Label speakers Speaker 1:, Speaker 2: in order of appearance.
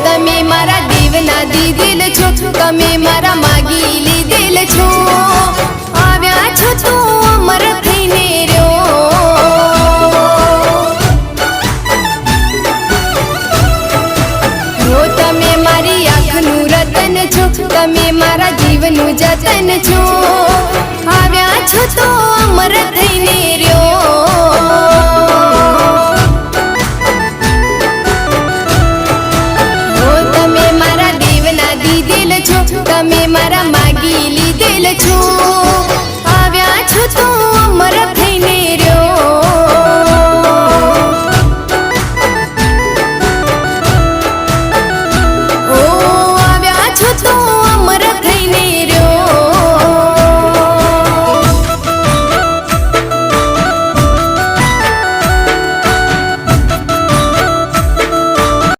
Speaker 1: તમે મારા દેવના દીધેલ છો, તમે મારા માગી લીધેલ છો, આવ્યા છો તો અમર થઈને રહ્યો। હો તમે મારી આંખનું રતન છો, તમે મારા જીવનું જતન છો, આવ્યા છો તો અમર થઈને રહ્યો।